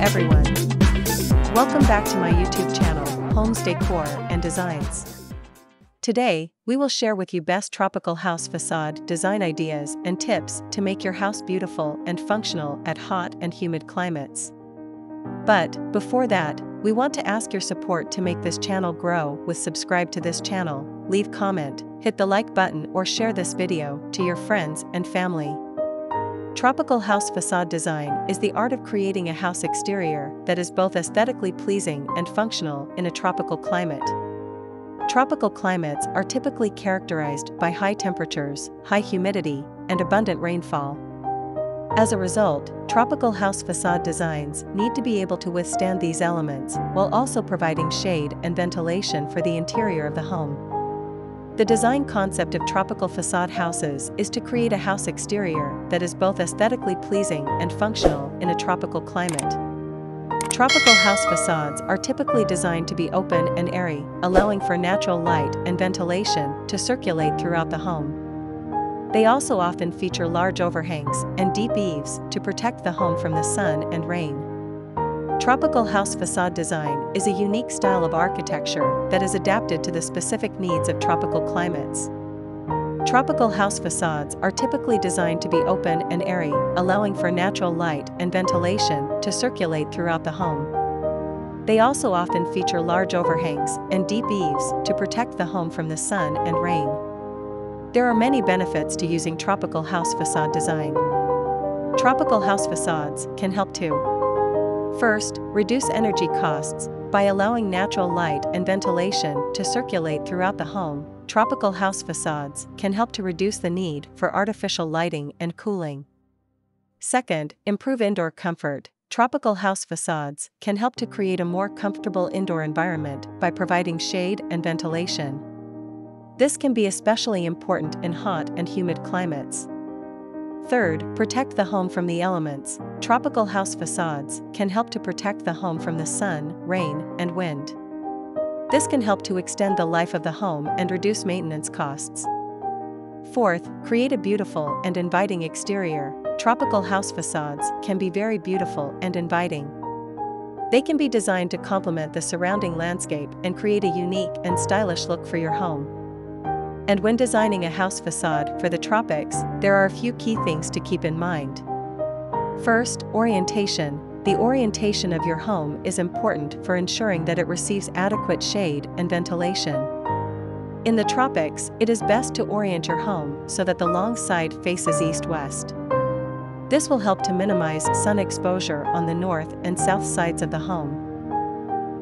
everyone. Welcome back to my YouTube channel, Homes Decor and Designs. Today, we will share with you best tropical house facade design ideas and tips to make your house beautiful and functional at hot and humid climates. But, before that, we want to ask your support to make this channel grow with subscribe to this channel, leave comment, hit the like button or share this video to your friends and family. Tropical house facade design is the art of creating a house exterior that is both aesthetically pleasing and functional in a tropical climate. Tropical climates are typically characterized by high temperatures, high humidity, and abundant rainfall. As a result, tropical house facade designs need to be able to withstand these elements while also providing shade and ventilation for the interior of the home. The design concept of tropical facade houses is to create a house exterior that is both aesthetically pleasing and functional in a tropical climate. Tropical house facades are typically designed to be open and airy, allowing for natural light and ventilation to circulate throughout the home. They also often feature large overhangs and deep eaves to protect the home from the sun and rain. Tropical house facade design is a unique style of architecture that is adapted to the specific needs of tropical climates. Tropical house facades are typically designed to be open and airy, allowing for natural light and ventilation to circulate throughout the home. They also often feature large overhangs and deep eaves to protect the home from the sun and rain. There are many benefits to using tropical house facade design. Tropical house facades can help to: first, reduce energy costs. By allowing natural light and ventilation to circulate throughout the home, tropical house facades can help to reduce the need for artificial lighting and cooling. Second, improve indoor comfort. Tropical house facades can help to create a more comfortable indoor environment by providing shade and ventilation. This can be especially important in hot and humid climates. Third, protect the home from the elements. Tropical house facades can help to protect the home from the sun, rain, and wind. This can help to extend the life of the home and reduce maintenance costs. Fourth, create a beautiful and inviting exterior. Tropical house facades can be very beautiful and inviting. They can be designed to complement the surrounding landscape and create a unique and stylish look for your home. And when designing a house facade for the tropics, there are a few key things to keep in mind. First, orientation. The orientation of your home is important for ensuring that it receives adequate shade and ventilation. In the tropics, it is best to orient your home so that the long side faces east-west. This will help to minimize sun exposure on the north and south sides of the home.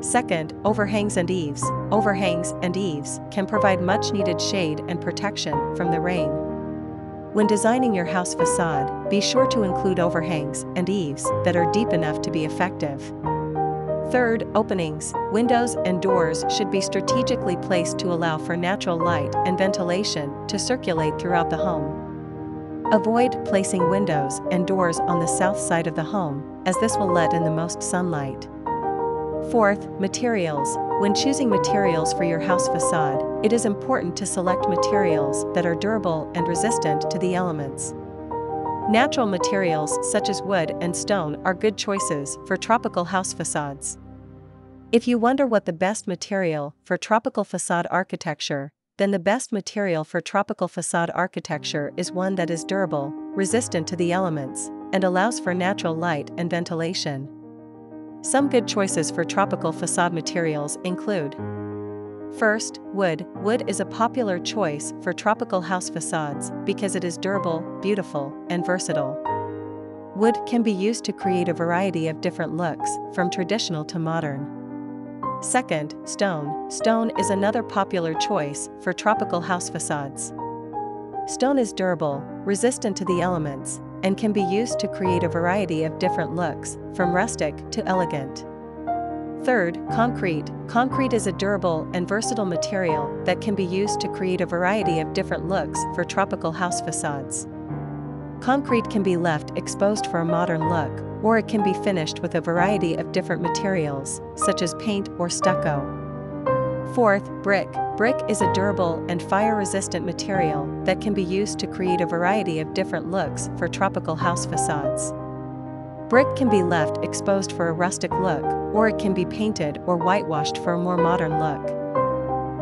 Second, overhangs and eaves. Overhangs and eaves can provide much-needed shade and protection from the rain. When designing your house facade, be sure to include overhangs and eaves that are deep enough to be effective. Third, openings. Windows and doors should be strategically placed to allow for natural light and ventilation to circulate throughout the home. Avoid placing windows and doors on the south side of the home, as this will let in the most sunlight. Fourth, materials. When choosing materials for your house facade, it is important to select materials that are durable and resistant to the elements. Natural materials such as wood and stone are good choices for tropical house facades. If you wonder what the best material for tropical facade architecture, then the best material for tropical facade architecture is one that is durable, resistant to the elements, and allows for natural light and ventilation. Some good choices for tropical facade materials include: first, wood. Wood is a popular choice for tropical house facades because it is durable, beautiful, and versatile. Wood can be used to create a variety of different looks, from traditional to modern. Second, stone. Stone is another popular choice for tropical house facades. Stone is durable, resistant to the elements, and can be used to create a variety of different looks, from rustic to elegant. Third, concrete. Concrete is a durable and versatile material that can be used to create a variety of different looks for tropical house facades. Concrete can be left exposed for a modern look, or it can be finished with a variety of different materials, such as paint or stucco. Fourth, brick. Brick is a durable and fire-resistant material that can be used to create a variety of different looks for tropical house facades. Brick can be left exposed for a rustic look, or it can be painted or whitewashed for a more modern look.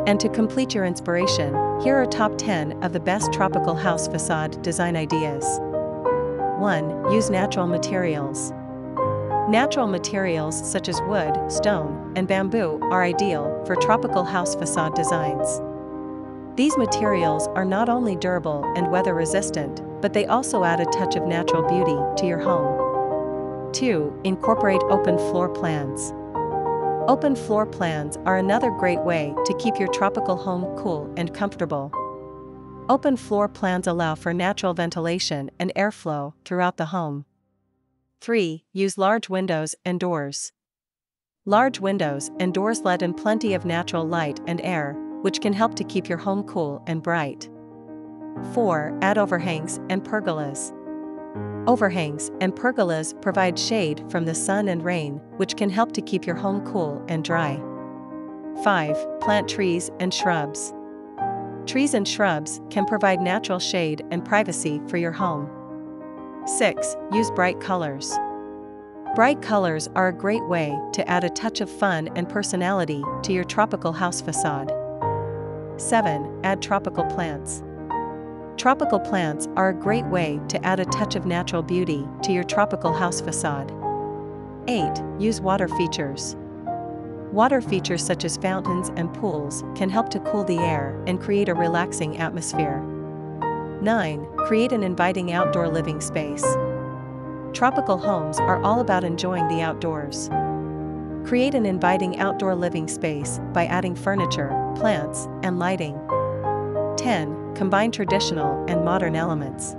And to complete your inspiration, here are top 10 of the best tropical house facade design ideas. 1. Use natural materials. Natural materials such as wood, stone, and bamboo are ideal for tropical house facade designs. These materials are not only durable and weather-resistant, but they also add a touch of natural beauty to your home. 2. Incorporate open floor plans. Open floor plans are another great way to keep your tropical home cool and comfortable. Open floor plans allow for natural ventilation and airflow throughout the home. 3. Use large windows and doors. Large windows and doors let in plenty of natural light and air, which can help to keep your home cool and bright. 4. Add overhangs and pergolas. Overhangs and pergolas provide shade from the sun and rain, which can help to keep your home cool and dry. 5. Plant trees and shrubs. Trees and shrubs can provide natural shade and privacy for your home. 6. Use bright colors. Bright colors are a great way to add a touch of fun and personality to your tropical house facade. 7. Add tropical plants. Tropical plants are a great way to add a touch of natural beauty to your tropical house facade. 8. Use water features. Water features such as fountains and pools can help to cool the air and create a relaxing atmosphere. 9. Create an inviting outdoor living space. Tropical homes are all about enjoying the outdoors. Create an inviting outdoor living space by adding furniture, plants, and lighting. 10. Combine traditional and modern elements.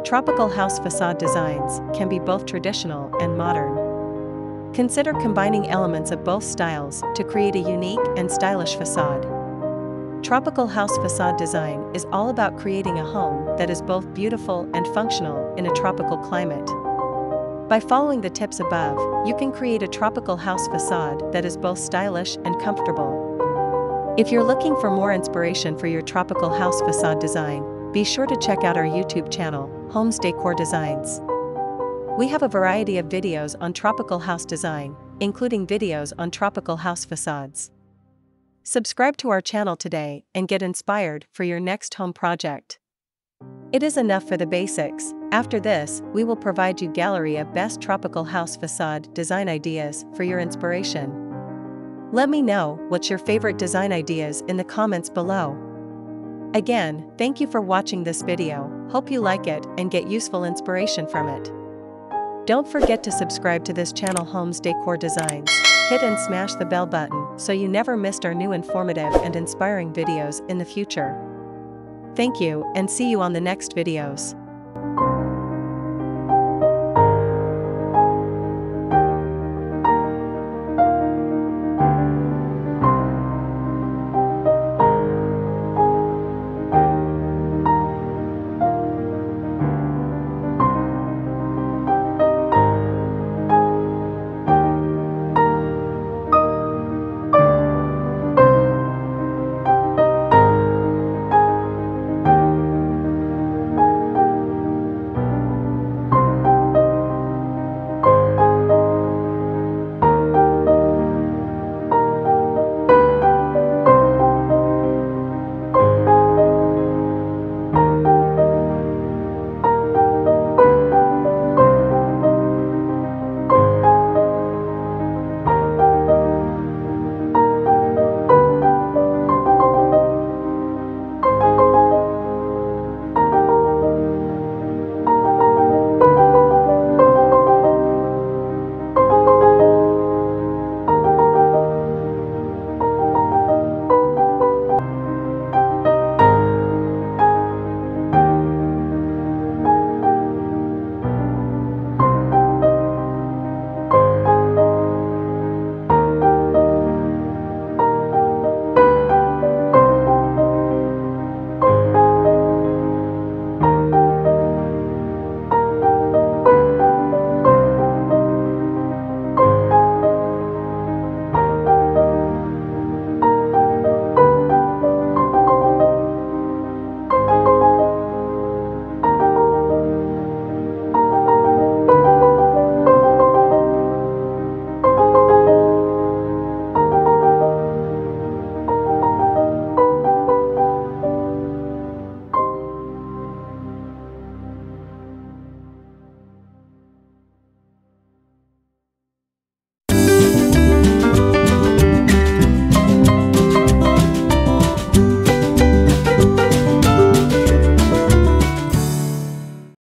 Tropical house facade designs can be both traditional and modern. Consider combining elements of both styles to create a unique and stylish facade. Tropical house facade design is all about creating a home that is both beautiful and functional in a tropical climate. By following the tips above, you can create a tropical house facade that is both stylish and comfortable. If you're looking for more inspiration for your tropical house facade design, be sure to check out our YouTube channel, Homes Decor Designs. We have a variety of videos on tropical house design, including videos on tropical house facades. Subscribe to our channel today and get inspired for your next home project. It is enough for the basics. After this, we will provide you a gallery of best tropical house facade design ideas for your inspiration. Let me know what's your favorite design ideas in the comments below. Again, thank you for watching this video. Hope you like it and get useful inspiration from it. Don't forget to subscribe to this channel, Homes Decor Designs. Hit and smash the bell button so you never missed our new informative and inspiring videos in the future. Thank you and see you on the next videos.